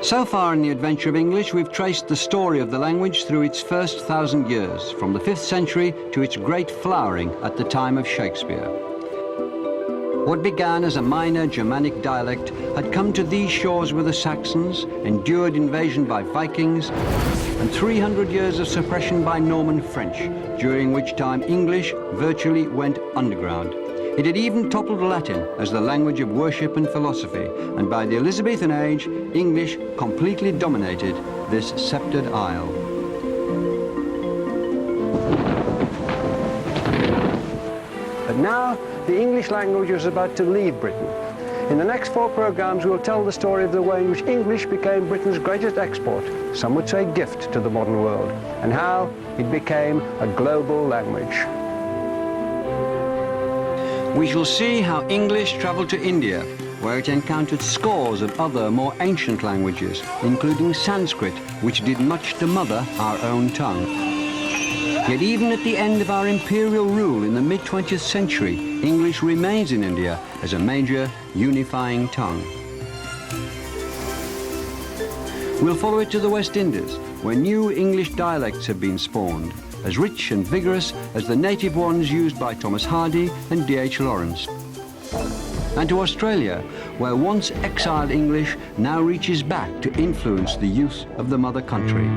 So far in the adventure of English, we've traced the story of the language through its first 1,000 years, from the 5th century to its great flowering at the time of Shakespeare. What began as a minor Germanic dialect had come to these shores with the Saxons, endured invasion by Vikings, and 300 years of suppression by Norman French, during which time English virtually went underground. It had even toppled Latin as the language of worship and philosophy, and by the Elizabethan age, English completely dominated this sceptred isle. But now, the English language was about to leave Britain. In the next 4 programs, we'll tell the story of the way in which English became Britain's greatest export, some would say gift to the modern world, and how it became a global language. We shall see how English travelled to India, where it encountered scores of other more ancient languages, including Sanskrit, which did much to mother our own tongue. Yet even at the end of our imperial rule in the mid-20th century, English remains in India as a major unifying tongue. We'll follow it to the West Indies, where new English dialects have been spawned, as rich and vigorous as the native ones used by Thomas Hardy and D.H. Lawrence. And to Australia, where once exiled English now reaches back to influence the youth of the mother country.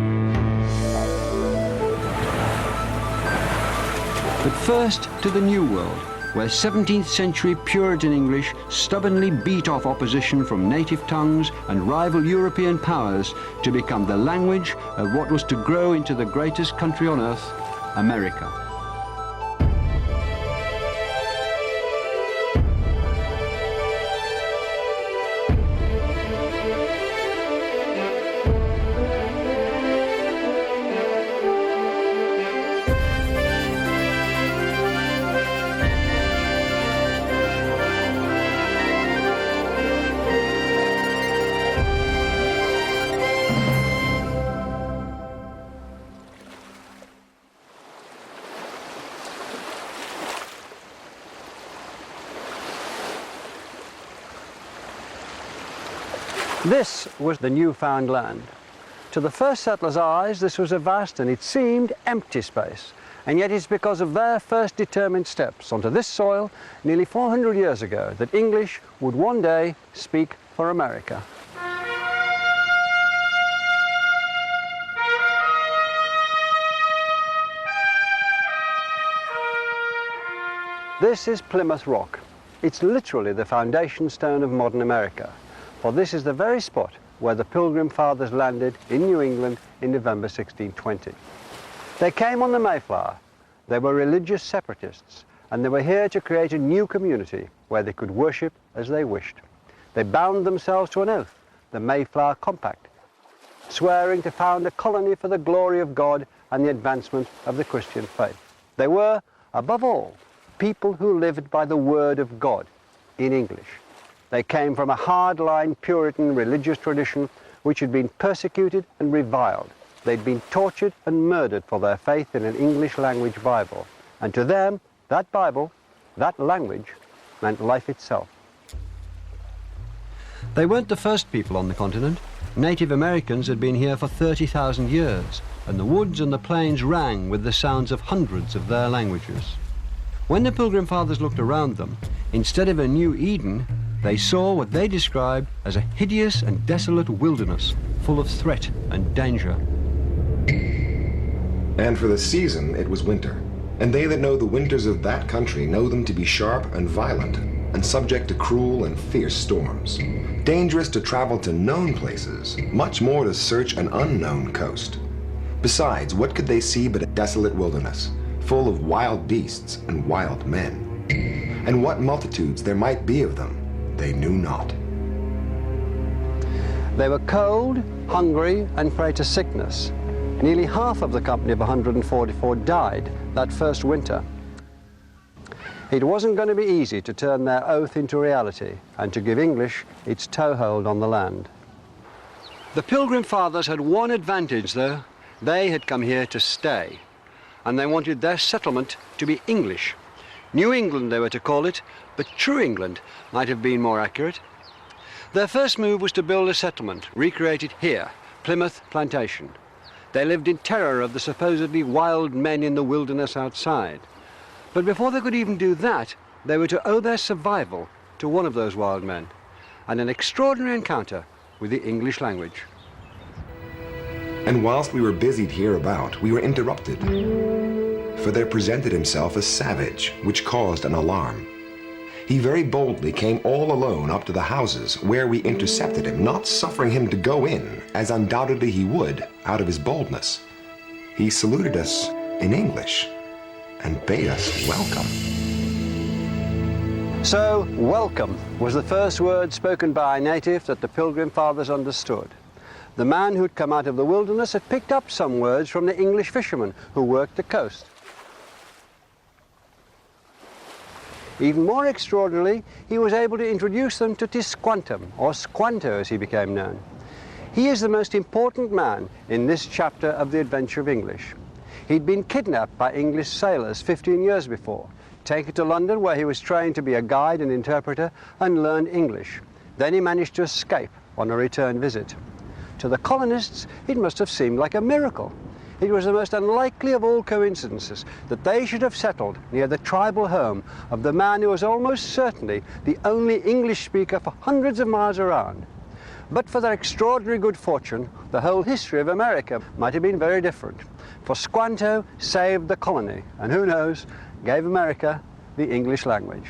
But first to the New World, where 17th century Puritan English stubbornly beat off opposition from native tongues and rival European powers to become the language of what was to grow into the greatest country on earth, America. This was the newfound land. To the first settlers' eyes, this was a vast and it seemed empty space. And yet it's because of their first determined steps onto this soil nearly 400 years ago that English would one day speak for America. This is Plymouth Rock. It's literally the foundation stone of modern America. For this is the very spot where the Pilgrim Fathers landed in New England in November 1620. They came on the Mayflower. They were religious separatists, and they were here to create a new community where they could worship as they wished. They bound themselves to an oath, the Mayflower Compact, swearing to found a colony for the glory of God and the advancement of the Christian faith. They were, above all, people who lived by the word of God in English. They came from a hard-line Puritan religious tradition which had been persecuted and reviled. They'd been tortured and murdered for their faith in an English language Bible. And to them, that Bible, that language, meant life itself. They weren't the first people on the continent. Native Americans had been here for 30,000 years, and the woods and the plains rang with the sounds of hundreds of their languages. When the Pilgrim Fathers looked around them, instead of a new Eden, they saw what they described as a hideous and desolate wilderness, full of threat and danger. And for the season, it was winter. And they that know the winters of that country know them to be sharp and violent, and subject to cruel and fierce storms. Dangerous to travel to known places, much more to search an unknown coast. Besides, what could they see but a desolate wilderness, full of wild beasts and wild men? And what multitudes there might be of them, they knew not. They were cold, hungry, and prey to sickness. Nearly half of the company of 144 died that first winter. It wasn't going to be easy to turn their oath into reality and to give English its toehold on the land. The Pilgrim Fathers had one advantage, though. They had come here to stay, and they wanted their settlement to be English. New England, they were to call it, but True England might have been more accurate. Their first move was to build a settlement, recreated here, Plymouth Plantation. They lived in terror of the supposedly wild men in the wilderness outside. But before they could even do that, they were to owe their survival to one of those wild men, and an extraordinary encounter with the English language. And whilst we were busied hereabout, we were interrupted. For there presented himself a savage, which caused an alarm. He very boldly came all alone up to the houses, where we intercepted him, not suffering him to go in, as undoubtedly he would, out of his boldness. He saluted us in English, and bade us welcome. So, welcome was the first word spoken by a native that the Pilgrim Fathers understood. The man who'd come out of the wilderness had picked up some words from the English fishermen who worked the coast. Even more extraordinarily, he was able to introduce them to Tisquantum, or Squanto as he became known. He is the most important man in this chapter of the adventure of English. He'd been kidnapped by English sailors 15 years before, taken to London where he was trained to be a guide and interpreter and learned English. Then he managed to escape on a return visit. To the colonists, it must have seemed like a miracle. It was the most unlikely of all coincidences that they should have settled near the tribal home of the man who was almost certainly the only English speaker for hundreds of miles around. But for their extraordinary good fortune, the whole history of America might have been very different. For Squanto saved the colony, and who knows, gave America the English language.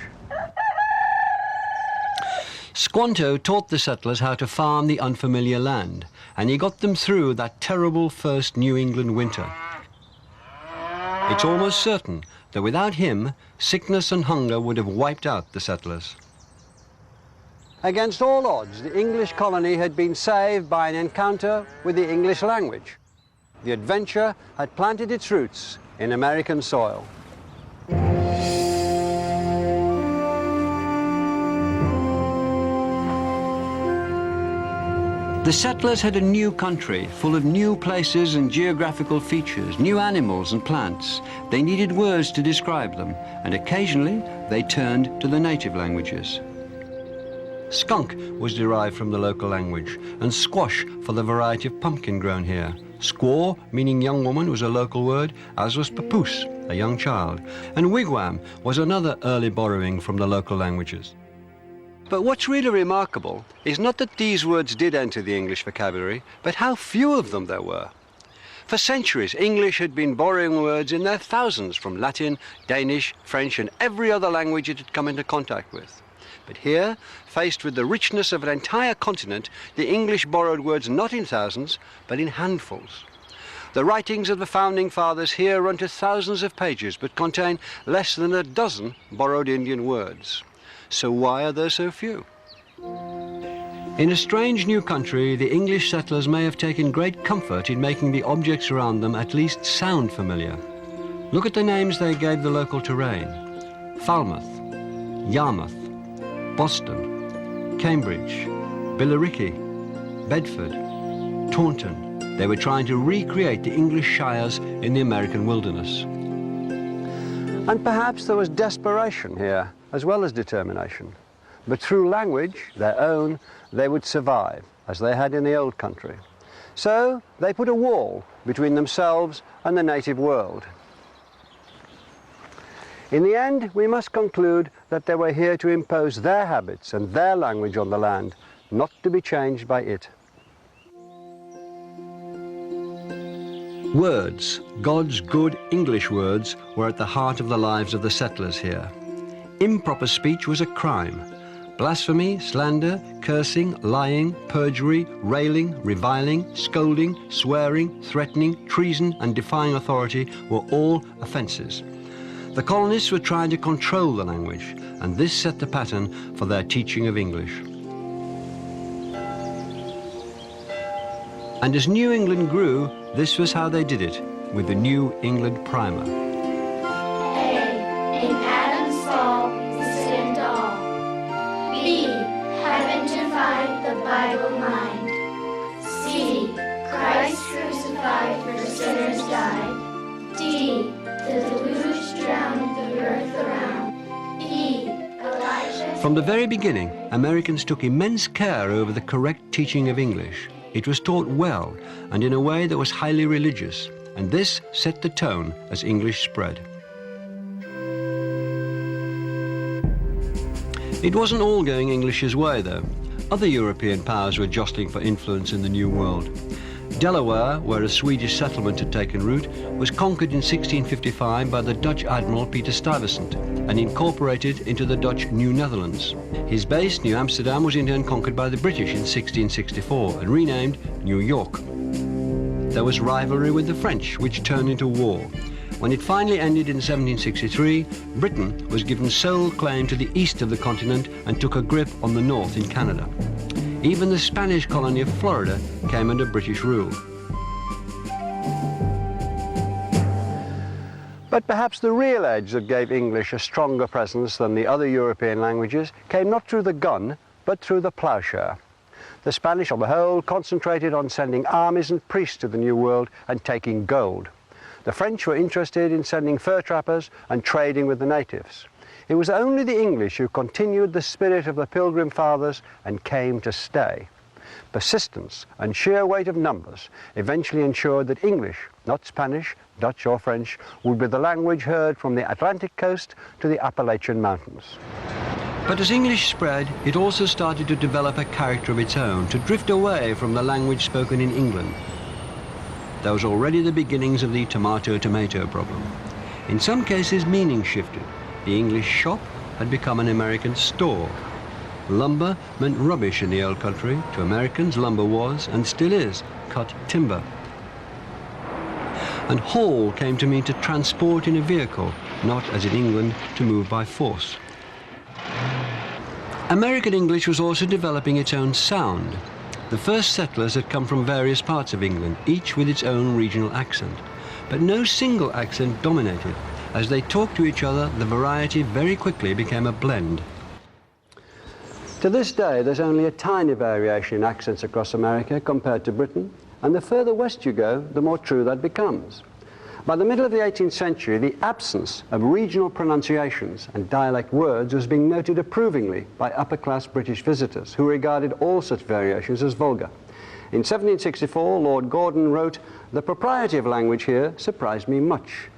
Squanto taught the settlers how to farm the unfamiliar land, and he got them through that terrible first New England winter. It's almost certain that without him, sickness and hunger would have wiped out the settlers. Against all odds, the English colony had been saved by an encounter with the English language. The adventure had planted its roots in American soil. The settlers had a new country, full of new places and geographical features, new animals and plants. They needed words to describe them, and occasionally they turned to the native languages. Skunk was derived from the local language, and squash for the variety of pumpkin grown here. Squaw, meaning young woman, was a local word, as was papoose, a young child. And wigwam was another early borrowing from the local languages. But what's really remarkable is not that these words did enter the English vocabulary, but how few of them there were. For centuries, English had been borrowing words in their thousands from Latin, Danish, French, and every other language it had come into contact with. But here, faced with the richness of an entire continent, the English borrowed words not in thousands, but in handfuls. The writings of the Founding Fathers here run to thousands of pages, but contain less than a dozen borrowed Indian words. So why are there so few? In a strange new country, the English settlers may have taken great comfort in making the objects around them at least sound familiar. Look at the names they gave the local terrain: Falmouth, Yarmouth, Boston, Cambridge, Billericay, Bedford, Taunton. They were trying to recreate the English shires in the American wilderness. And perhaps there was desperation here, as well as determination. But through language, their own, they would survive, as they had in the old country. So they put a wall between themselves and the native world. In the end, we must conclude that they were here to impose their habits and their language on the land, not to be changed by it. Words, God's good English words, were at the heart of the lives of the settlers here. Improper speech was a crime. Blasphemy, slander, cursing, lying, perjury, railing, reviling, scolding, swearing, threatening, treason, and defying authority were all offences. The colonists were trying to control the language, and this set the pattern for their teaching of English. And as New England grew, this was how they did it, with the New England Primer. A. In Adam's fall, sin to all. B. Heaven divided the Bible mind. C. Christ crucified for sinners died. D. The deluge drowned the earth around. E. Elijah From the very beginning, Americans took immense care over the correct teaching of English. It was taught well and in a way that was highly religious, and this set the tone as English spread. It wasn't all going English's way, though. Other European powers were jostling for influence in the New World. Delaware, where a Swedish settlement had taken root, was conquered in 1655 by the Dutch Admiral Peter Stuyvesant and incorporated into the Dutch New Netherlands. His base, New Amsterdam, was in turn conquered by the British in 1664 and renamed New York. There was rivalry with the French, which turned into war. When it finally ended in 1763, Britain was given sole claim to the east of the continent and took a grip on the north in Canada. Even the Spanish colony of Florida came under British rule. But perhaps the real edge that gave English a stronger presence than the other European languages came not through the gun, but through the ploughshare. The Spanish, on the whole, concentrated on sending armies and priests to the New World and taking gold. The French were interested in sending fur trappers and trading with the natives. It was only the English who continued the spirit of the Pilgrim Fathers and came to stay. Persistence and sheer weight of numbers eventually ensured that English, not Spanish, Dutch or French, would be the language heard from the Atlantic coast to the Appalachian Mountains. But as English spread, it also started to develop a character of its own, to drift away from the language spoken in England. There was already the beginnings of the tomato-tomato problem. In some cases, meaning shifted. The English shop had become an American store. Lumber meant rubbish in the old country. To Americans, lumber was, and still is, cut timber. And haul came to mean to transport in a vehicle, not, as in England, to move by force. American English was also developing its own sound. The first settlers had come from various parts of England, each with its own regional accent. But no single accent dominated. As they talked to each other, the variety very quickly became a blend. To this day, there's only a tiny variation in accents across America compared to Britain, and the further west you go, the more true that becomes. By the middle of the 18th century, the absence of regional pronunciations and dialect words was being noted approvingly by upper-class British visitors, who regarded all such variations as vulgar. In 1764, Lord Gordon wrote, "The propriety of language here surprised me much,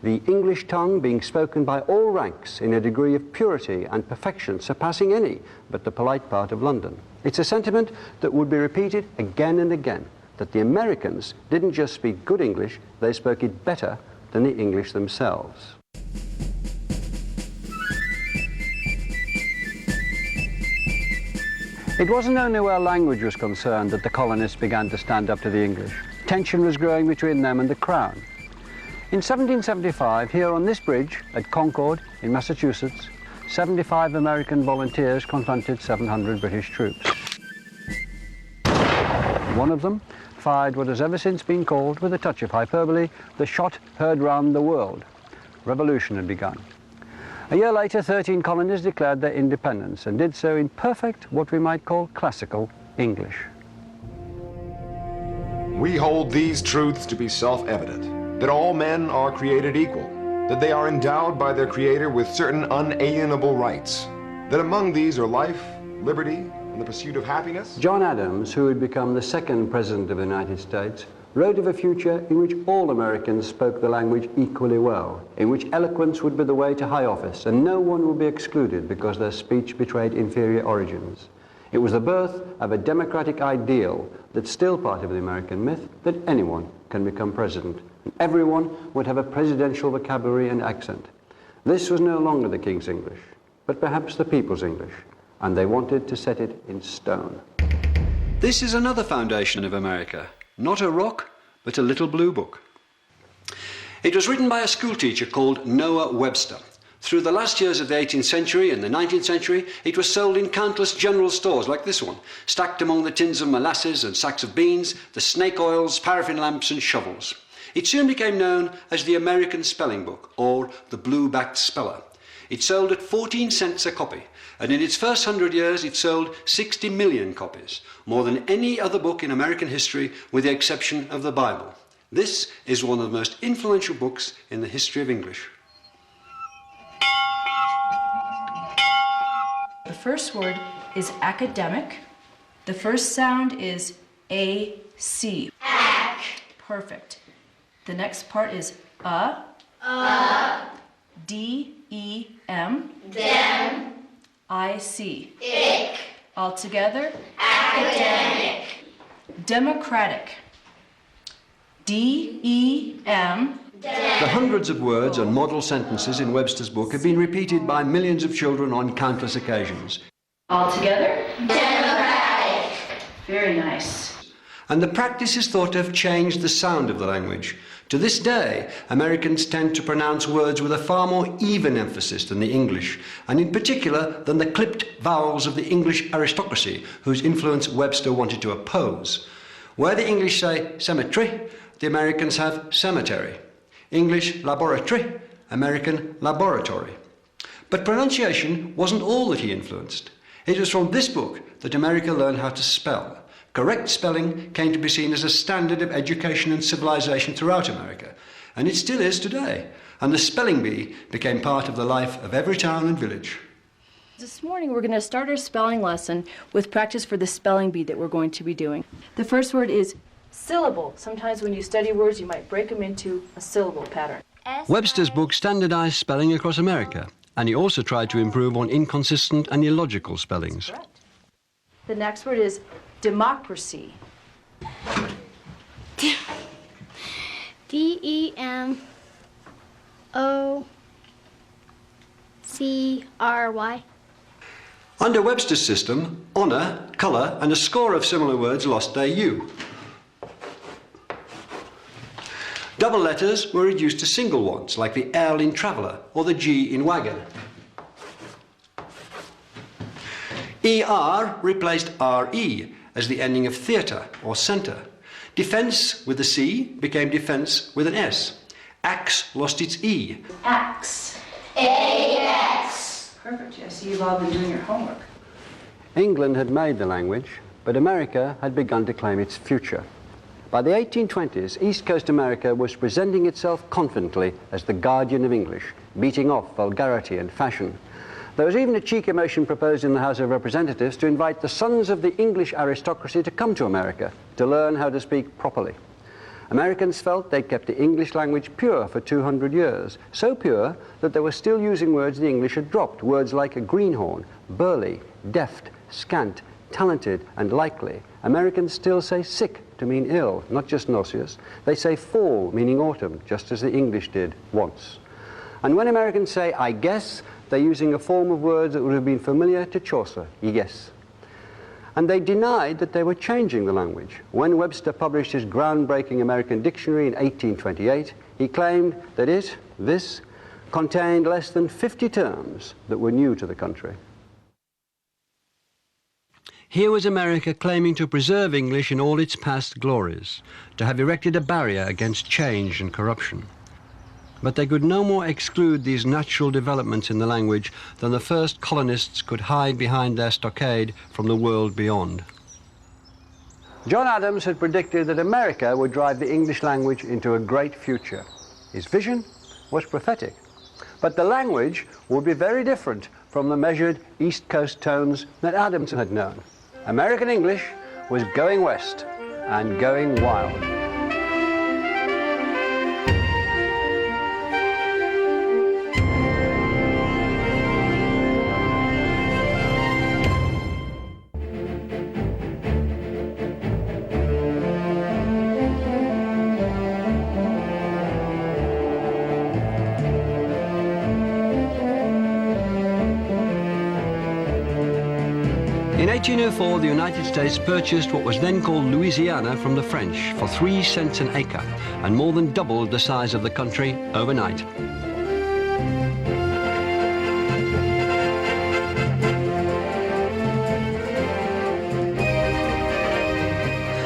the English tongue being spoken by all ranks in a degree of purity and perfection surpassing any but the polite part of London." It's a sentiment that would be repeated again and again, that the Americans didn't just speak good English, they spoke it better than the English themselves. It wasn't only where language was concerned that the colonists began to stand up to the English. Tension was growing between them and the Crown. In 1775, here on this bridge at Concord in Massachusetts, 75 American volunteers confronted 700 British troops. One of them fired what has ever since been called, with a touch of hyperbole, the shot heard round the world. Revolution had begun. A year later, 13 colonies declared their independence and did so in perfect, what we might call classical English. We hold these truths to be self-evident, that all men are created equal, that they are endowed by their Creator with certain unalienable rights, that among these are life, liberty, and the pursuit of happiness. John Adams, who had become the second President of the United States, wrote of a future in which all Americans spoke the language equally well, in which eloquence would be the way to high office, and no one would be excluded because their speech betrayed inferior origins. It was the birth of a democratic ideal that's still part of the American myth, that anyone can become president, and everyone would have a presidential vocabulary and accent. This was no longer the King's English, but perhaps the people's English, and they wanted to set it in stone. This is another foundation of America, not a rock, but a little blue book. It was written by a schoolteacher called Noah Webster. Through the last years of the 18th century and the 19th century, it was sold in countless general stores like this one, stacked among the tins of molasses and sacks of beans, the snake oils, paraffin lamps and shovels. It soon became known as the American Spelling Book, or the Blue-Backed Speller. It sold at 14 cents a copy, and in its first 100 years it sold 60 million copies, more than any other book in American history with the exception of the Bible. This is one of the most influential books in the history of English. first word is academic. The first sound is A-C. Ac. Perfect. The next part is D-E-M. Dem. I-C. Ick. All together? Academic. Democratic. D-E-M. The hundreds of words and model sentences in Webster's book have been repeated by millions of children on countless occasions. All together? Democratic. Very nice. And the practice is thought to have changed the sound of the language. To this day, Americans tend to pronounce words with a far more even emphasis than the English, and in particular than the clipped vowels of the English aristocracy, whose influence Webster wanted to oppose. Where the English say cemetery, the Americans have cemetery. English laboratory, American laboratory. But pronunciation wasn't all that he influenced. It was from this book that America learned how to spell. Correct spelling came to be seen as a standard of education and civilization throughout America, and it still is today. And the spelling bee became part of the life of every town and village. This morning we're going to start our spelling lesson with practice for the spelling bee that we're going to be doing. The first word is syllable. Sometimes when you study words, you might break them into a syllable pattern. Webster's book standardized spelling across America, and he also tried to improve on inconsistent and illogical spellings. Correct. The next word is democracy. D-E-M-O-C-R-Y. Under Webster's system, honor, color, and a score of similar words lost their U. Double letters were reduced to single ones, like the L in traveller or the G in wagon. ER replaced RE as the ending of theatre or centre. Defence with the C became defence with an S. Axe lost its E. Axe. A-X. Perfect. I see you've all been doing your homework. England had made the language, but America had begun to claim its future. By the 1820s, East Coast America was presenting itself confidently as the guardian of English, beating off vulgarity and fashion. There was even a cheeky motion proposed in the House of Representatives to invite the sons of the English aristocracy to come to America to learn how to speak properly. Americans felt they'd kept the English language pure for 200 years, so pure that they were still using words the English had dropped, words like a greenhorn, burly, deft, scant, talented, and likely. Americans still say sick to mean ill, not just nauseous. They say fall, meaning autumn, just as the English did once. And when Americans say I guess, they're using a form of words that would have been familiar to Chaucer, yes. And they denied that they were changing the language. When Webster published his groundbreaking American dictionary in 1828, he claimed that this, contained less than 50 terms that were new to the country. Here was America claiming to preserve English in all its past glories, to have erected a barrier against change and corruption. But they could no more exclude these natural developments in the language than the first colonists could hide behind their stockade from the world beyond. John Adams had predicted that America would drive the English language into a great future. His vision was prophetic, but the language would be very different from the measured East Coast tones that Adams had known. American English was going west and going wild. In 1804, the United States purchased what was then called Louisiana from the French for 3 cents an acre and more than doubled the size of the country overnight.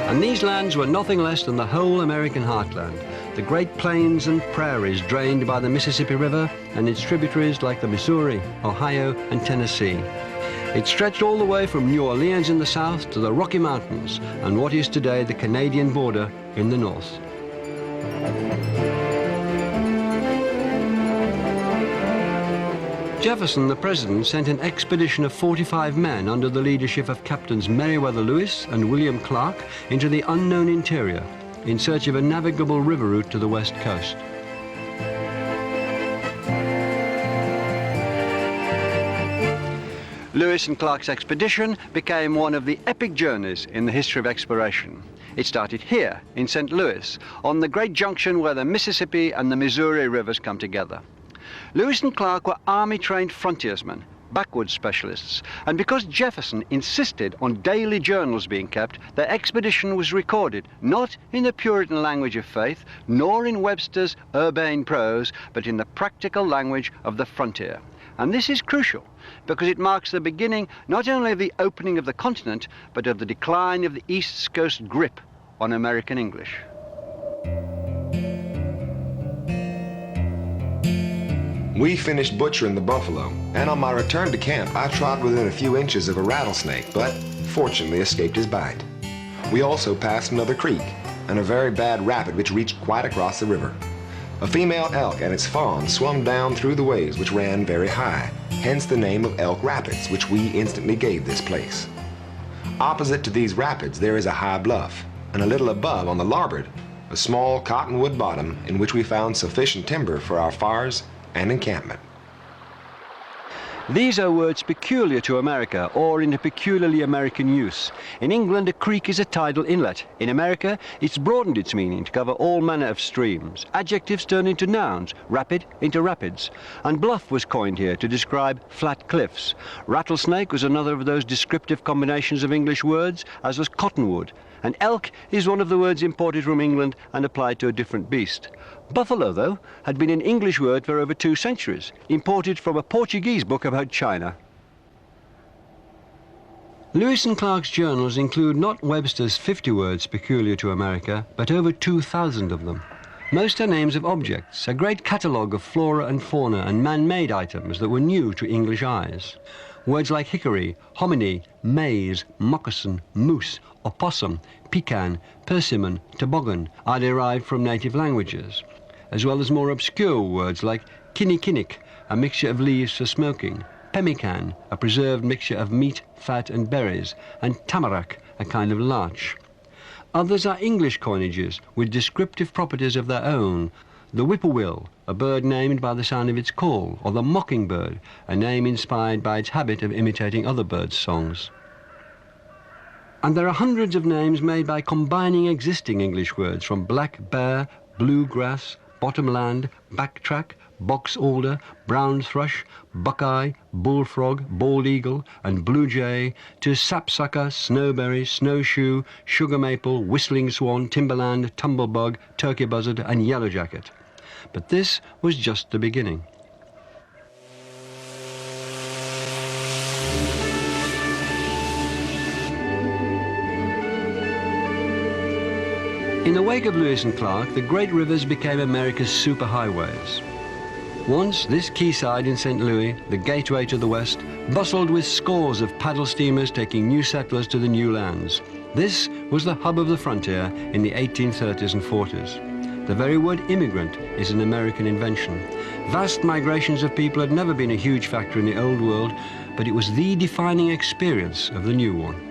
And these lands were nothing less than the whole American heartland, the great plains and prairies drained by the Mississippi River and its tributaries like the Missouri, Ohio, and Tennessee. It stretched all the way from New Orleans in the south to the Rocky Mountains and what is today the Canadian border in the north. Jefferson, the president, sent an expedition of 45 men under the leadership of Captains Meriwether Lewis and William Clark into the unknown interior in search of a navigable river route to the west coast. Lewis and Clark's expedition became one of the epic journeys in the history of exploration. It started here in St. Louis, on the great junction where the Mississippi and the Missouri rivers come together. Lewis and Clark were army-trained frontiersmen, backwoods specialists, and because Jefferson insisted on daily journals being kept, their expedition was recorded not in the Puritan language of faith, nor in Webster's urbane prose, but in the practical language of the frontier. And this is crucial, because it marks the beginning not only of the opening of the continent, but of the decline of the East Coast grip on American English. We finished butchering the buffalo, and on my return to camp, I trod within a few inches of a rattlesnake, but fortunately escaped his bite. We also passed another creek and a very bad rapid which reached quite across the river. A female elk and its fawn swum down through the waves which ran very high, hence the name of Elk Rapids, which we instantly gave this place. Opposite to these rapids there is a high bluff, and a little above on the larboard, a small cottonwood bottom in which we found sufficient timber for our fires and encampment. These are words peculiar to America or in a peculiarly American use. In England, a creek is a tidal inlet. In America, it's broadened its meaning to cover all manner of streams. Adjectives turn into nouns, rapid into rapids. And bluff was coined here to describe flat cliffs. Rattlesnake was another of those descriptive combinations of English words, as was cottonwood. And elk is one of the words imported from England and applied to a different beast. Buffalo, though, had been an English word for over 2 centuries, imported from a Portuguese book about China. Lewis and Clark's journals include not Webster's 50 words peculiar to America, but over 2,000 of them. Most are names of objects, a great catalogue of flora and fauna and man-made items that were new to English eyes. Words like hickory, hominy, maize, moccasin, moose, opossum, pecan, persimmon, toboggan are derived from native languages, as well as more obscure words like kinnikinnick, a mixture of leaves for smoking, pemmican, a preserved mixture of meat, fat and berries, and tamarack, a kind of larch. Others are English coinages with descriptive properties of their own. The whippoorwill, a bird named by the sound of its call, or the mockingbird, a name inspired by its habit of imitating other birds' songs. And there are hundreds of names made by combining existing English words from black bear, bluegrass, bottomland, backtrack, box alder, brown thrush, buckeye, bullfrog, bald eagle, and blue jay, to sapsucker, snowberry, snowshoe, sugar maple, whistling swan, timberland, tumblebug, turkey buzzard, and yellowjacket. But this was just the beginning. In the wake of Lewis and Clark, the great rivers became America's superhighways. Once, this quayside in St. Louis, the gateway to the west, bustled with scores of paddle steamers taking new settlers to the new lands. This was the hub of the frontier in the 1830s and 40s. The very word immigrant is an American invention. Vast migrations of people had never been a huge factor in the old world, but it was the defining experience of the new one.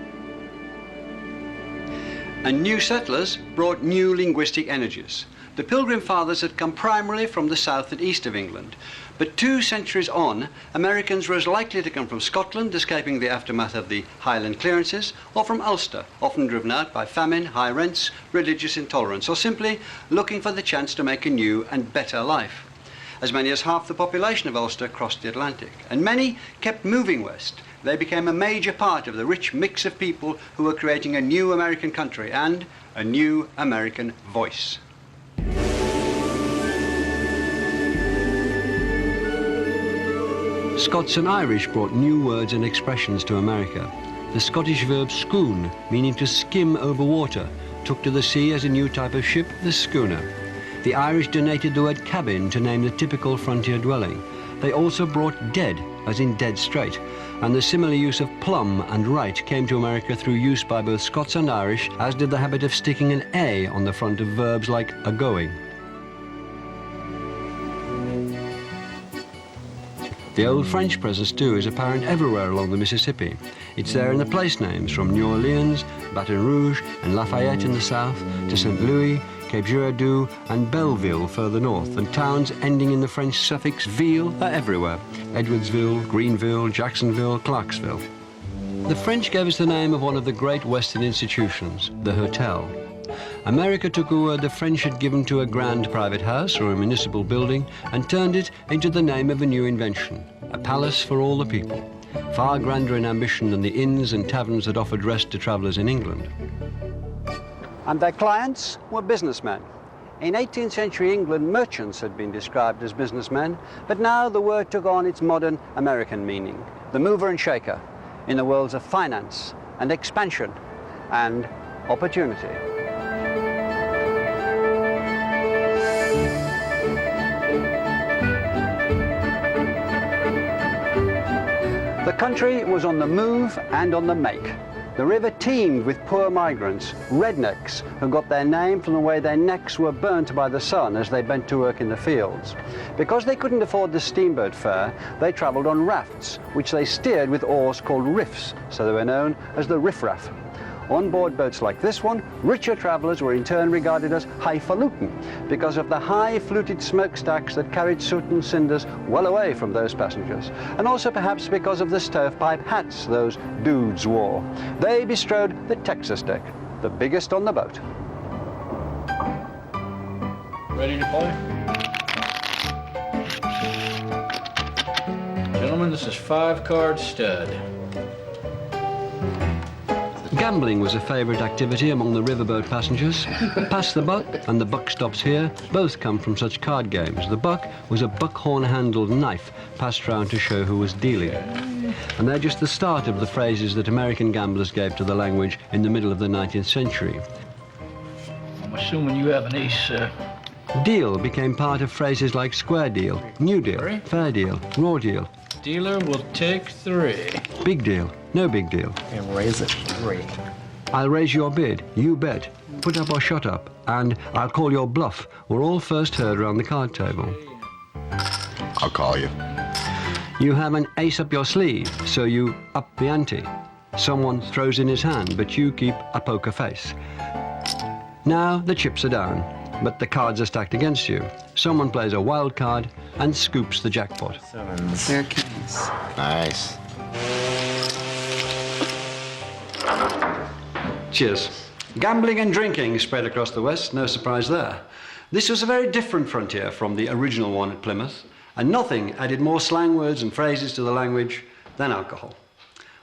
And new settlers brought new linguistic energies. The Pilgrim Fathers had come primarily from the south and east of England, but 2 centuries on, Americans were as likely to come from Scotland, escaping the aftermath of the Highland clearances, or from Ulster, often driven out by famine, high rents, religious intolerance, or simply looking for the chance to make a new and better life. As many as half the population of Ulster crossed the Atlantic, and many kept moving west. They became a major part of the rich mix of people who were creating a new American country and a new American voice. Scots and Irish brought new words and expressions to America. The Scottish verb schoon, meaning to skim over water, took to the sea as a new type of ship, the schooner. The Irish donated the word cabin to name the typical frontier dwelling. They also brought dead, as in dead straight, and the similar use of plumb and right came to America through use by both Scots and Irish, as did the habit of sticking an A on the front of verbs like a-going. The old French presence too is apparent everywhere along the Mississippi. It's there in the place names from New Orleans, Baton Rouge and Lafayette in the south to St. Louis, Cape Girardeau and Belleville further north, and towns ending in the French suffix ville are everywhere. Edwardsville, Greenville, Jacksonville, Clarksville. The French gave us the name of one of the great Western institutions, the hotel. America took a word the French had given to a grand private house or a municipal building and turned it into the name of a new invention, a palace for all the people, far grander in ambition than the inns and taverns that offered rest to travellers in England. And their clients were businessmen. In 18th century England, merchants had been described as businessmen, but now the word took on its modern American meaning, the mover and shaker in the worlds of finance and expansion and opportunity. The country was on the move and on the make. The river teemed with poor migrants, rednecks, who got their name from the way their necks were burnt by the sun as they bent to work in the fields. Because they couldn't afford the steamboat fare, they travelled on rafts, which they steered with oars called riffs, so they were known as the riffraff. On board boats like this one, richer travellers were in turn regarded as highfalutin because of the high fluted smokestacks that carried soot and cinders well away from those passengers, and also perhaps because of the stovepipe hats those dudes wore. They bestrode the Texas deck, the biggest on the boat. Ready to play? Gentlemen, this is 5-card stud. Gambling was a favourite activity among the riverboat passengers. Pass the buck and the buck stops here both come from such card games. The buck was a buckhorn-handled knife passed round to show who was dealing. And they're just the start of the phrases that American gamblers gave to the language in the middle of the 19th century. I'm assuming you have an ace. Deal became part of phrases like square deal, new deal, fair deal, raw deal. Dealer will take 3. Big deal, no big deal. And raise it 3. I'll raise your bid, you bet, put up or shut up, and I'll call your bluff were all first heard around the card table. I'll call you. You have an ace up your sleeve, so you up the ante. Someone throws in his hand, but you keep a poker face. Now the chips are down, but the cards are stacked against you. Someone plays a wild card and scoops the jackpot. They're kings. Nice. Cheers. Gambling and drinking spread across the West, no surprise there. This was a very different frontier from the original one at Plymouth, and nothing added more slang words and phrases to the language than alcohol.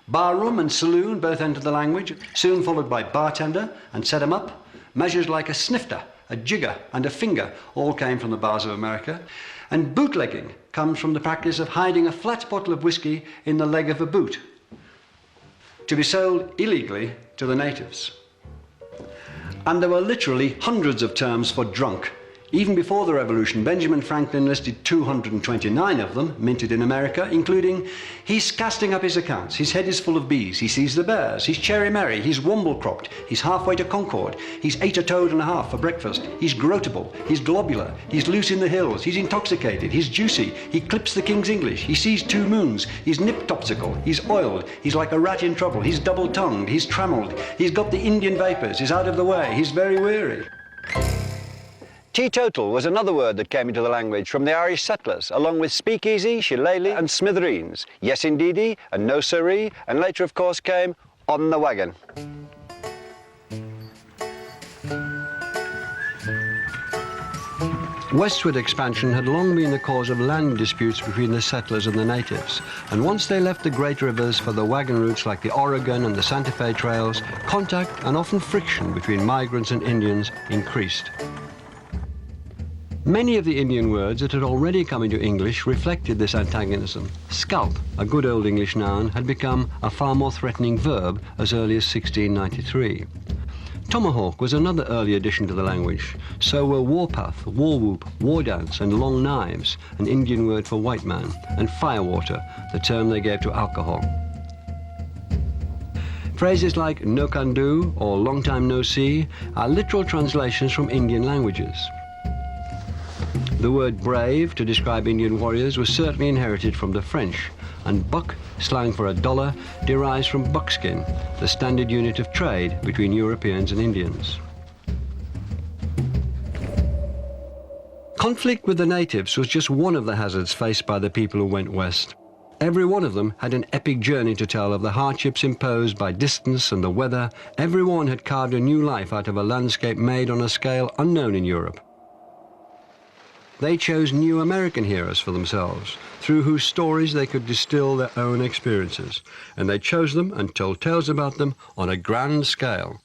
Barroom and saloon both entered the language, soon followed by bartender and set 'em up. Measures like a snifter, a jigger and a finger all came from the bars of America. And bootlegging comes from the practice of hiding a flat bottle of whiskey in the leg of a boot to be sold illegally to the natives. And there were literally hundreds of terms for drunk. Even before the Revolution, Benjamin Franklin listed 229 of them, minted in America, including, he's casting up his accounts, his head is full of bees, he sees the bears, he's cherry merry, he's womble-cropped, he's halfway to Concord, he's ate a toad and a half for breakfast, he's grotable, he's globular, he's loose in the hills, he's intoxicated, he's juicy, he clips the King's English, he sees 2 moons, he's nip-topsical, he's oiled, he's like a rat in trouble, he's double-tongued, he's trammelled, he's got the Indian vapors, he's out of the way, he's very weary. Teetotal was another word that came into the language from the Irish settlers, along with speakeasy, shillelagh and smithereens, yes indeedy and no siree, and later of course came on the wagon. Westward expansion had long been the cause of land disputes between the settlers and the natives, and once they left the great rivers for the wagon routes like the Oregon and the Santa Fe trails, contact and often friction between migrants and Indians increased. Many of the Indian words that had already come into English reflected this antagonism. Scalp, a good old English noun, had become a far more threatening verb as early as 1693. Tomahawk was another early addition to the language. So were warpath, war whoop, war dance, and long knives, an Indian word for white man, and firewater, the term they gave to alcohol. Phrases like no can do or long time no see are literal translations from Indian languages. The word brave to describe Indian warriors was certainly inherited from the French, and buck, slang for a dollar, derives from buckskin, the standard unit of trade between Europeans and Indians. Conflict with the natives was just one of the hazards faced by the people who went west. Every one of them had an epic journey to tell of the hardships imposed by distance and the weather. Every one had carved a new life out of a landscape made on a scale unknown in Europe. They chose new American heroes for themselves, through whose stories they could distill their own experiences, and they chose them and told tales about them on a grand scale.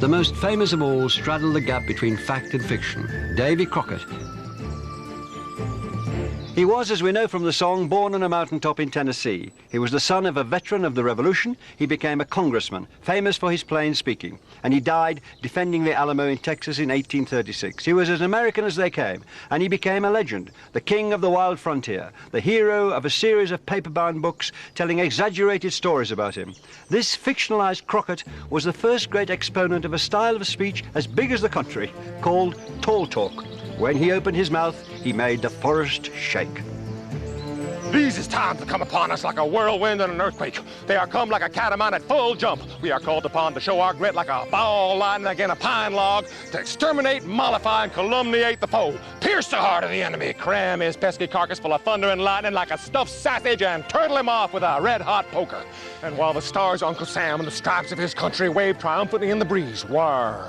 The most famous of all straddled the gap between fact and fiction, Davy Crockett. He was, as we know from the song, born on a mountaintop in Tennessee. He was the son of a veteran of the Revolution. He became a congressman, famous for his plain speaking, and he died defending the Alamo in Texas in 1836. He was as American as they came, and he became a legend, the king of the wild frontier, the hero of a series of paper-bound books telling exaggerated stories about him. This fictionalized Crockett was the first great exponent of a style of speech as big as the country, called tall talk. When he opened his mouth, he made the forest shake. These is times that come upon us like a whirlwind and an earthquake. They are come like a catamount at full jump. We are called upon to show our grit like a ball lightning against a pine log, to exterminate, mollify, and calumniate the foe. Pierce the heart of the enemy, cram his pesky carcass full of thunder and lightning like a stuffed sausage, and turtle him off with a red-hot poker. And while the stars of Uncle Sam and the stripes of his country wave triumphantly in the breeze, where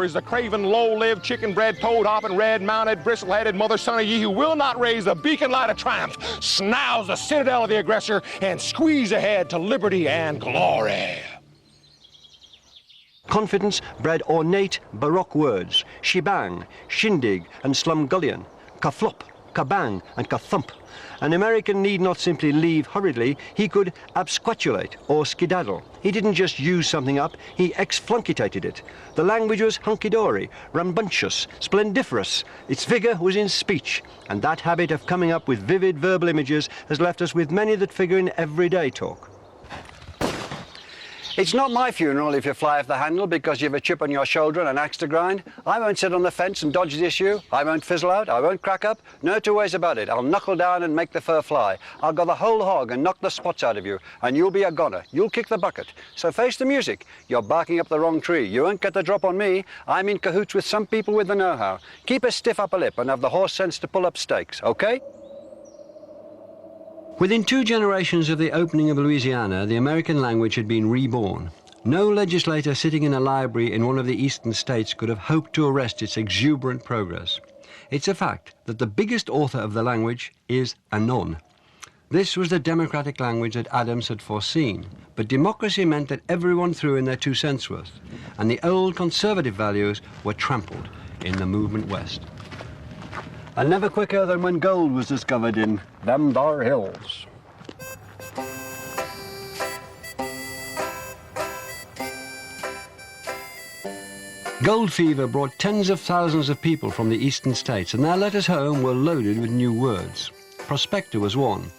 is the craven, low-lived, chicken-bred, toad-hopping, red-mounted, bristle-headed mother son of ye who will not raise the beacon light of triumph, snouse the citadel of the aggressor, and squeeze ahead to liberty and glory? Confidence bred ornate Baroque words, shebang, shindig, and slumgullion, kaflop, kabang, and kathump. An American need not simply leave hurriedly, he could absquatulate or skedaddle. He didn't just use something up, he exflunkitated it. The language was hunky-dory, rambunctious, splendiferous. Its vigor was in speech, and that habit of coming up with vivid verbal images has left us with many that figure in everyday talk. It's not my funeral if you fly off the handle because you have a chip on your shoulder and an axe to grind. I won't sit on the fence and dodge the issue. I won't fizzle out. I won't crack up. No two ways about it. I'll knuckle down and make the fur fly. I'll go the whole hog and knock the spots out of you, and you'll be a goner. You'll kick the bucket. So face the music. You're barking up the wrong tree. You won't get the drop on me. I'm in cahoots with some people with the know-how. Keep a stiff upper lip and have the horse sense to pull up stakes, okay? Within 2 generations of the opening of Louisiana, the American language had been reborn. No legislator sitting in a library in one of the eastern states could have hoped to arrest its exuberant progress. It's a fact that the biggest author of the language is Anon. This was the democratic language that Adams had foreseen, but democracy meant that everyone threw in their 2 cents worth, and the old conservative values were trampled in the movement west. And never quicker than when gold was discovered in them thar hills. Gold fever brought tens of thousands of people from the eastern states, and their letters home were loaded with new words. Prospector was one.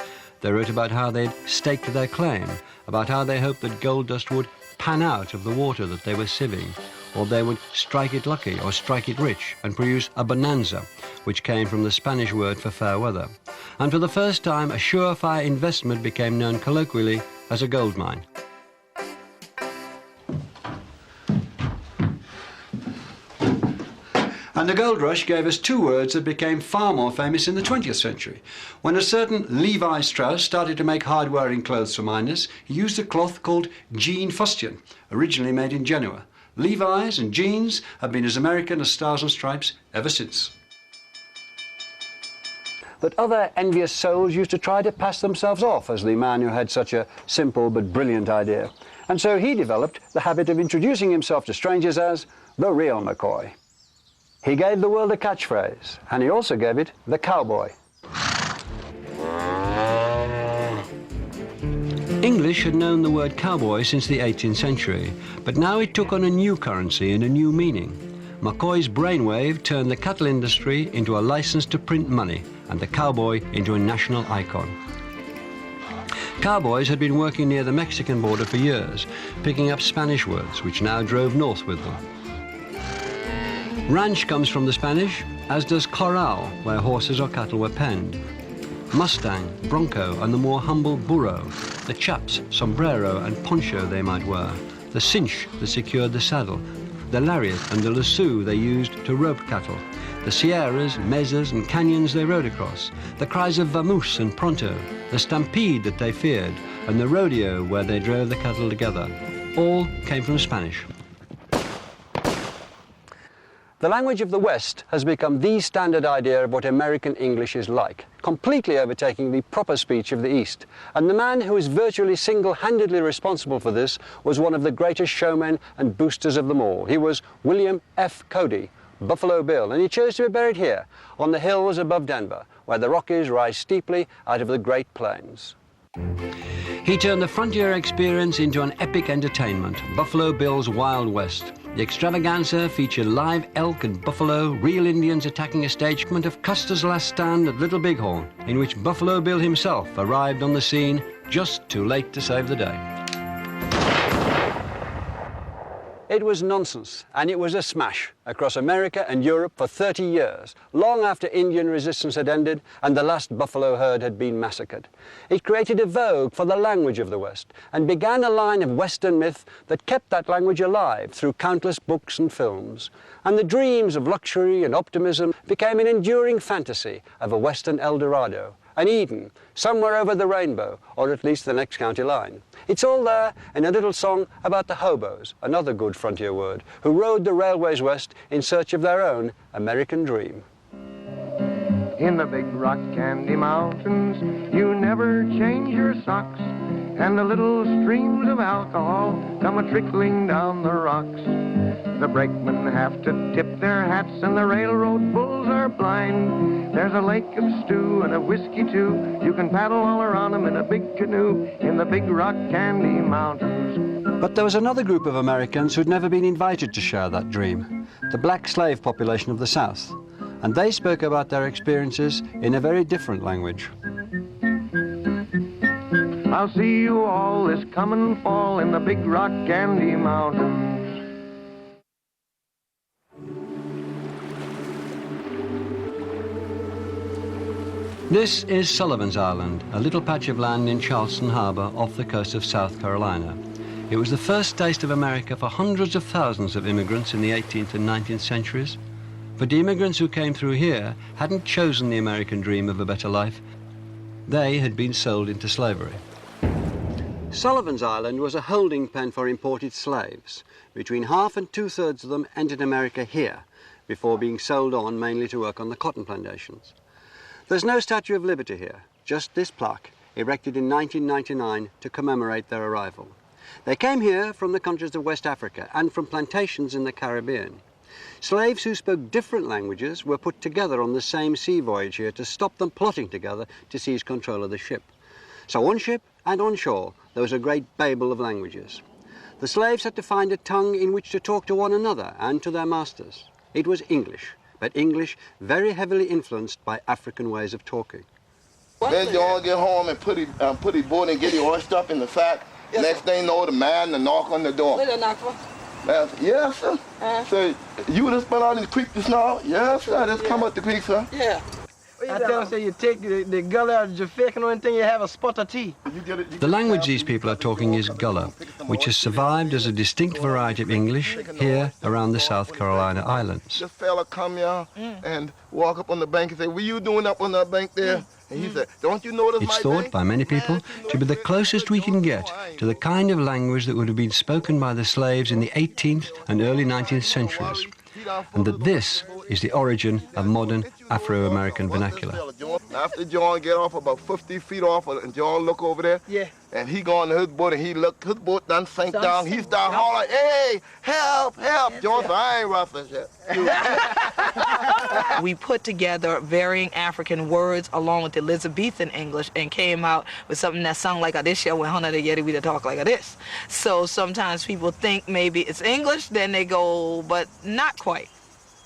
They wrote about how they'd staked their claim, about how they hoped that gold dust would pan out of the water that they were sieving, or they would strike it lucky or strike it rich and produce a bonanza, which came from the Spanish word for fair weather. And for the first time, a surefire investment became known colloquially as a gold mine. And the gold rush gave us 2 words that became far more famous in the 20th century. When a certain Levi Strauss started to make hard-wearing clothes for miners, he used a cloth called jean fustian, originally made in Genoa. Levi's and jeans have been as American as Stars and Stripes ever since. But other envious souls used to try to pass themselves off as the man who had such a simple but brilliant idea. And so he developed the habit of introducing himself to strangers as the real McCoy. He gave the world a catchphrase, and he also gave it the cowboy. English had known the word cowboy since the 18th century, but now it took on a new currency and a new meaning. McCoy's brainwave turned the cattle industry into a license to print money and the cowboy into a national icon. Cowboys had been working near the Mexican border for years, picking up Spanish words, which now drove north with them. Ranch comes from the Spanish, as does corral, where horses or cattle were penned. Mustang, bronco, and the more humble burro, the chaps, sombrero and poncho they might wear, the cinch that secured the saddle, the lariat and the lasso they used to rope cattle, the sierras, mesas and canyons they rode across, the cries of vamoose and pronto, the stampede that they feared, and the rodeo where they drove the cattle together, all came from Spanish. The language of the West has become the standard idea of what American English is like, completely overtaking the proper speech of the East. And the man who is virtually single-handedly responsible for this was one of the greatest showmen and boosters of them all. He was William F. Cody, Buffalo Bill, and he chose to be buried here, on the hills above Denver, where the Rockies rise steeply out of the Great Plains. He turned the frontier experience into an epic entertainment, Buffalo Bill's Wild West. The extravaganza featured live elk and buffalo, real Indians attacking a stagement of Custer's Last Stand at Little Bighorn, in which Buffalo Bill himself arrived on the scene just too late to save the day. It was nonsense, and it was a smash across America and Europe for 30 years, long after Indian resistance had ended and the last buffalo herd had been massacred. It created a vogue for the language of the West and began a line of Western myth that kept that language alive through countless books and films. And the dreams of luxury and optimism became an enduring fantasy of a Western El Dorado, an Eden, somewhere over the rainbow, or at least the next county line. It's all there in a little song about the hobos, another good frontier word, who rode the railways west in search of their own American dream. In the big rock candy mountains, you never change your socks, and the little streams of alcohol come a-trickling down the rocks. The brakemen have to tip their hats, and the railroad bulls are blind. There's a lake of stew and a whiskey too. You can paddle all around them in a big canoe in the big rock candy mountains. But there was another group of Americans who'd never been invited to share that dream, the black slave population of the South. And they spoke about their experiences in a very different language. I'll see you all this coming fall in the big rock candy mountains. This is Sullivan's Island, a little patch of land in Charleston Harbor off the coast of South Carolina. It was the first taste of America for hundreds of thousands of immigrants in the 18th and 19th centuries. But the immigrants who came through here hadn't chosen the American dream of a better life. They had been sold into slavery. Sullivan's Island was a holding pen for imported slaves. Between half and two-thirds of them entered America here, before being sold on mainly to work on the cotton plantations. There's no Statue of Liberty here, just this plaque, erected in 1999 to commemorate their arrival. They came here from the countries of West Africa and from plantations in the Caribbean. Slaves who spoke different languages were put together on the same sea voyage here to stop them plotting together to seize control of the ship. So on ship and on shore, there was a great babel of languages. The slaves had to find a tongue in which to talk to one another and to their masters. It was English, but English very heavily influenced by African ways of talking. Then you all get home and put his board and get it all stuff in the sack. Yes, next thing you know, the man and knock on the door. Yes, sir. So you would have spent out in the creek just now? Yes, sir. Just come up the creek, sir. Yeah. I tell them, say you take the gullah out of your fake and anything, you have a spot of tea. The language these people are talking is Gullah, which has survived as a distinct variety of English here around the South Carolina islands. This fella come here and walk up on the bank and say, what are you doing up on that bank there? And he said, don't you notice it's thought by many people to be the closest we can get to the kind of language that would have been spoken by the slaves in the 18th and early 19th centuries, and that this is the origin of modern Afro-American vernacular. After John get off about 50 feet off, and John look over there, and he go on his boat, and he look, his boat done sank down. He start hollering, hey, help, help. John said, I ain't rough as shit. We put together varying African words along with Elizabethan English and came out with something that sounded like a this year when Hana the Yeti we talk like a this. So sometimes people think maybe it's English, then they go, but not quite.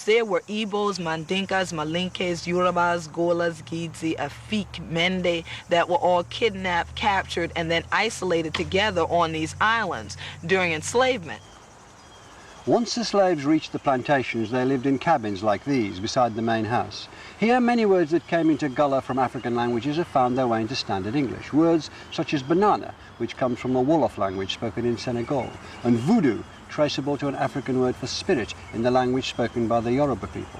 There were Igbos, Mandinkas, Malinkes, Yorubas, Golas, Gidzi, Afik, Mende that were all kidnapped, captured, and then isolated together on these islands during enslavement. Once the slaves reached the plantations, they lived in cabins like these beside the main house. Here, many words that came into Gullah from African languages have found their way into standard English. Words such as banana, which comes from the Wolof language spoken in Senegal, and voodoo, traceable to an African word for spirit in the language spoken by the Yoruba people.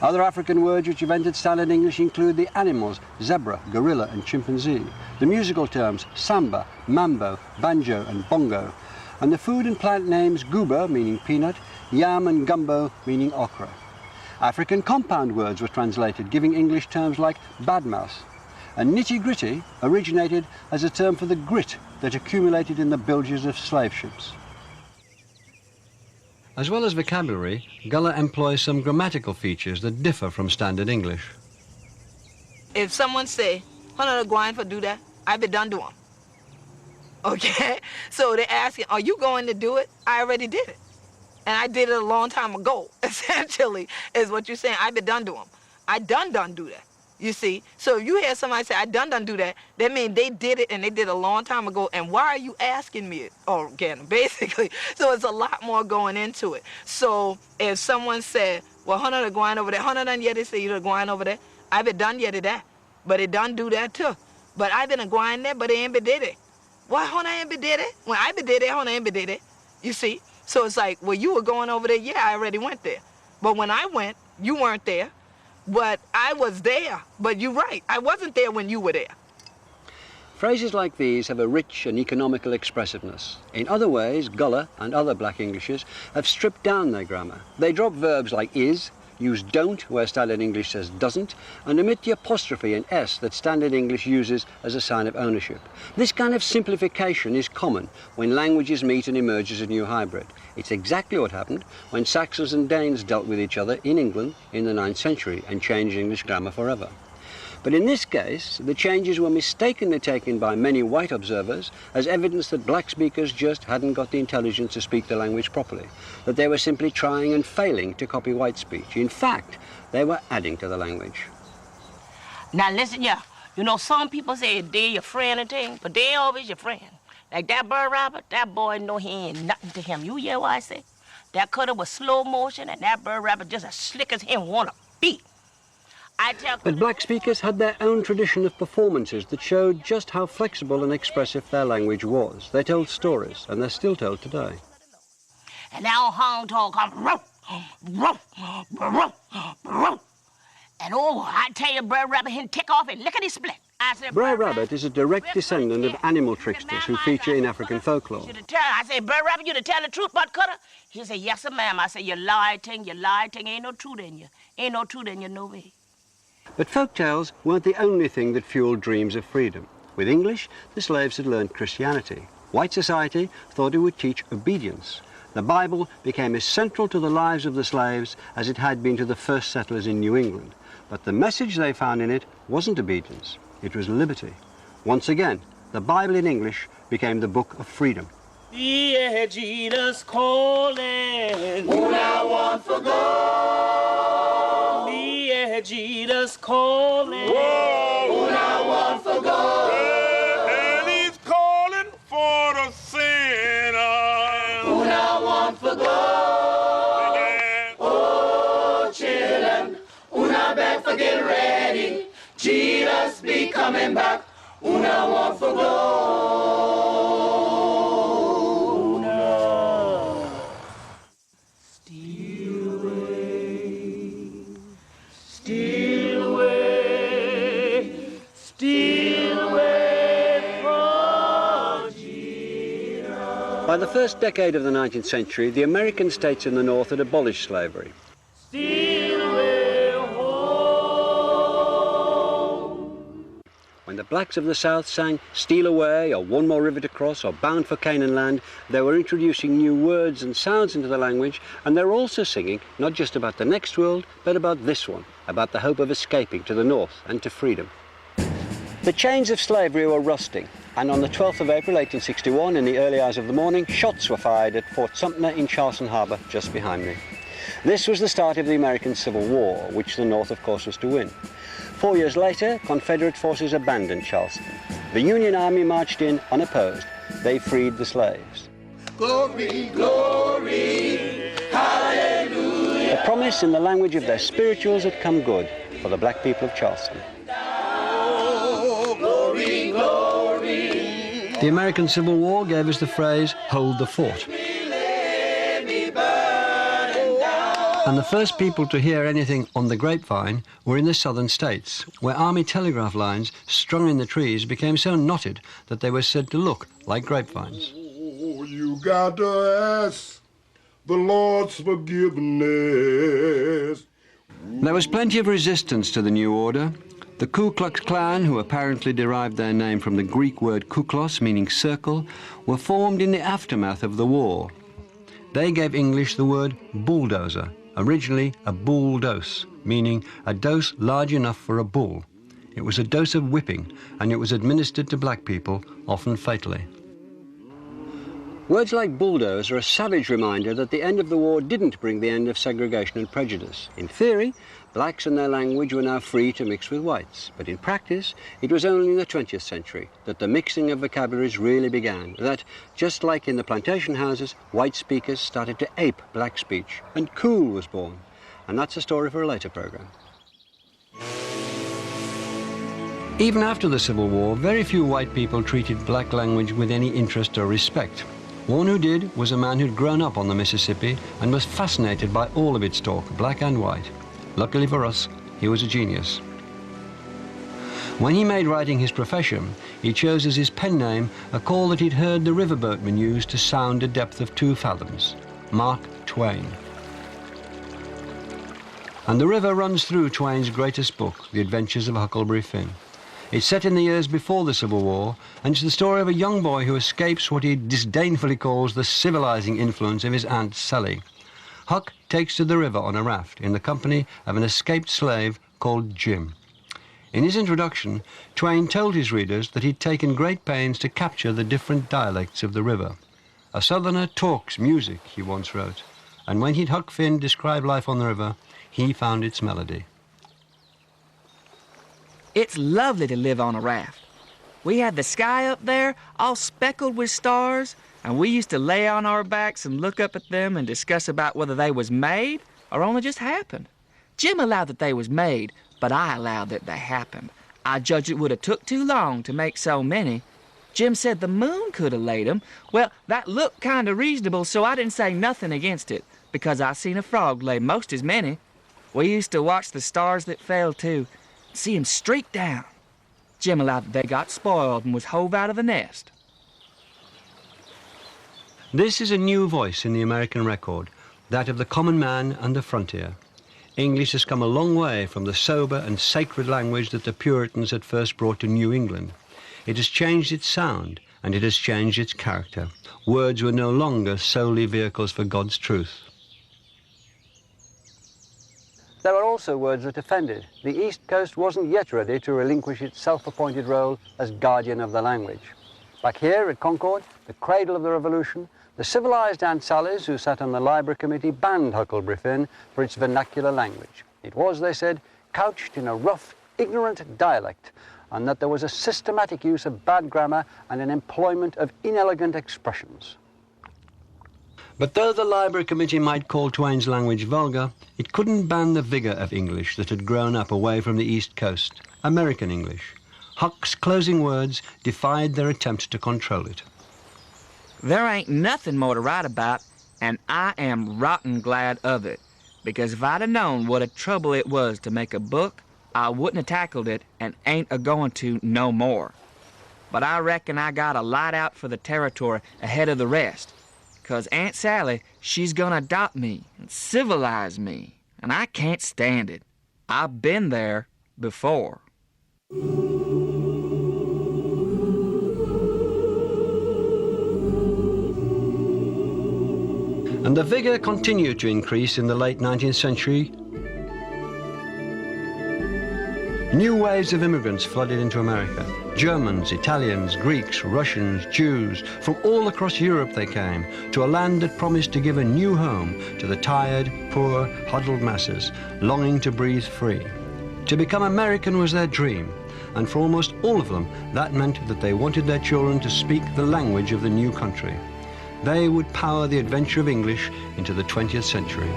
Other African words which have entered standard English include the animals zebra, gorilla and chimpanzee, the musical terms samba, mambo, banjo and bongo, and the food and plant names guba, meaning peanut, yam and gumbo, meaning okra. African compound words were translated, giving English terms like badmouse. And nitty-gritty originated as a term for the grit that accumulated in the bilges of slave ships. As well as vocabulary, Gullah employs some grammatical features that differ from standard English. If someone say, "Hunter going for do that," I be done do 'em. Okay? So they're asking, are you going to do it? I already did it. And I did it a long time ago, essentially, is what you're saying. I be done do 'em. I done do that. You see? So if you hear somebody say, I done do that, that means they did it and they did it a long time ago. And why are you asking me it? Or again, basically. So it's a lot more going into it. So if someone said, well, Hunter going over there, Hunter done yet, they say you're going over there. I be done yet that. But it done do that too. But I been going there, but it ain't be did it. Why Hunter ain't be did it? When I be did it, Hunter ain't be did it. You see? So it's like, well, you were going over there. Yeah, I already went there. But when I went, you weren't there. But I was there. But you're right. I wasn't there when you were there. Phrases like these have a rich and economical expressiveness. In other ways, Gullah and other black Englishes have stripped down their grammar. They drop verbs like is, use don't where standard English says doesn't, and omit the apostrophe and s that standard English uses as a sign of ownership. This kind of simplification is common when languages meet and emerge as a new hybrid. It's exactly what happened when Saxons and Danes dealt with each other in England in the 9th century and changed English grammar forever. But in this case, the changes were mistakenly taken by many white observers as evidence that black speakers just hadn't got the intelligence to speak the language properly, that they were simply trying and failing to copy white speech. In fact, they were adding to the language. Now listen, you know, some people say they're your friend and thing, but they ain't always your friend. Like that bird rabbit, that boy know he ain't nothing to him. You hear what I say? That cutter was slow motion, and that bird rabbit just as slick as him wanna beat. But black speakers had their own tradition of performances that showed just how flexible and expressive their language was. They told stories, and they're still told today. And now Hong Tong come, and oh, I tell you, Brer Rabbit, he'll take off and lickety split. Brer Rabbit is a direct descendant of animal tricksters who feature in African folklore. I say, Brer Rabbit, you to tell the truth about Cutter? He said, yes, sir, ma'am. I say, you lie, ting, ain't no truth in you. Ain't no truth in you, no way. But folktales weren't the only thing that fueled dreams of freedom. With English, the slaves had learned Christianity. White society thought it would teach obedience. The Bible became as central to the lives of the slaves as it had been to the first settlers in New England. But the message they found in it wasn't obedience, it was liberty. Once again, the Bible in English became the book of freedom. Yeah, Jesus calling. All I want for God. Yeah, Jesus calling. All I want for God. And he's calling for the sinner. All I want for God. Oh, children, una back for get ready. Jesus be coming back. Una want for God. By the first decade of the 19th century, the American states in the North had abolished slavery. When the blacks of the South sang "Steal Away" or "One More River to Cross" or "Bound for Canaan Land," they were introducing new words and sounds into the language, and they were also singing not just about the next world, but about this one, about the hope of escaping to the North and to freedom. The chains of slavery were rusting, and on the 12th of April 1861, in the early hours of the morning, shots were fired at Fort Sumter in Charleston Harbor, just behind me. This was the start of the American Civil War, which the North, of course, was to win. 4 years later, Confederate forces abandoned Charleston. The Union Army marched in unopposed. They freed the slaves. Glory, glory, hallelujah. The promise in the language of their spirituals had come good for the black people of Charleston. Oh, glory, glory. The American Civil War gave us the phrase, hold the fort. And the first people to hear anything on the grapevine were in the southern states, where army telegraph lines strung in the trees became so knotted that they were said to look like grapevines. Oh, you got to ask the Lord's forgiveness. There was plenty of resistance to the new order. The Ku Klux Klan, who apparently derived their name from the Greek word kuklos, meaning circle, were formed in the aftermath of the war. They gave English the word bulldozer, originally a bull dose, meaning a dose large enough for a bull. It was a dose of whipping, and it was administered to black people, often fatally. Words like bulldoze are a savage reminder that the end of the war didn't bring the end of segregation and prejudice. In theory, blacks and their language were now free to mix with whites, but in practice, it was only in the 20th century that the mixing of vocabularies really began, that, just like in the plantation houses, white speakers started to ape black speech, and cool was born. And that's a story for a later program. Even after the Civil War, very few white people treated black language with any interest or respect. One who did was a man who'd grown up on the Mississippi and was fascinated by all of its talk, black and white. Luckily for us, he was a genius. When he made writing his profession, he chose as his pen name a call that he'd heard the riverboatmen use to sound a depth of 2 fathoms, Mark Twain. And the river runs through Twain's greatest book, The Adventures of Huckleberry Finn. It's set in the years before the Civil War, and it's the story of a young boy who escapes what he disdainfully calls the civilizing influence of his Aunt Sally. Huck takes to the river on a raft in the company of an escaped slave called Jim. In his introduction, Twain told his readers that he'd taken great pains to capture the different dialects of the river. A southerner talks music, he once wrote, and when he'd Huck Finn describe life on the river, he found its melody. It's lovely to live on a raft. We had the sky up there, all speckled with stars, and we used to lay on our backs and look up at them and discuss about whether they was made or only just happened. Jim allowed that they was made, but I allowed that they happened. I judged it would have took too long to make so many. Jim said the moon could have laid 'em. Well, that looked kind of reasonable, so I didn't say nothing against it, because I seen a frog lay most as many. We used to watch the stars that fell, too, see 'em streak down. Jim allowed that they got spoiled and was hove out of the nest. This is a new voice in the American record, that of the common man and the frontier. English has come a long way from the sober and sacred language that the Puritans had first brought to New England. It has changed its sound, and it has changed its character. Words were no longer solely vehicles for God's truth. There were also words that offended. The East Coast wasn't yet ready to relinquish its self-appointed role as guardian of the language. Back here at Concord, the cradle of the Revolution, the civilized Aunt Sallies who sat on the Library Committee banned Huckleberry Finn for its vernacular language. It was, they said, couched in a rough, ignorant dialect, and that there was a systematic use of bad grammar and an employment of inelegant expressions. But though the Library Committee might call Twain's language vulgar, it couldn't ban the vigor of English that had grown up away from the East Coast, American English. Huck's closing words defied their attempt to control it. There ain't nothing more to write about, and I am rotten glad of it, because if I'd have known what a trouble it was to make a book, I wouldn't have tackled it and ain't a-going to no more. But I reckon I got a light out for the territory ahead of the rest, 'cause Aunt Sally, she's gonna adopt me and civilize me, and I can't stand it. I've been there before. And the vigor continued to increase in the late 19th century. New waves of immigrants flooded into America. Germans, Italians, Greeks, Russians, Jews, from all across Europe they came to a land that promised to give a new home to the tired, poor, huddled masses, longing to breathe free. To become American was their dream, and for almost all of them, that meant that they wanted their children to speak the language of the new country. They would power the adventure of English into the 20th century.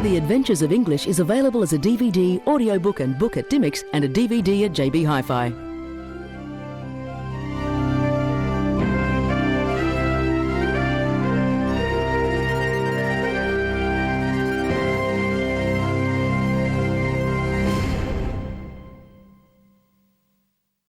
The Adventures of English is available as a DVD, audiobook and book at Dymocks and a DVD at JB Hi-Fi.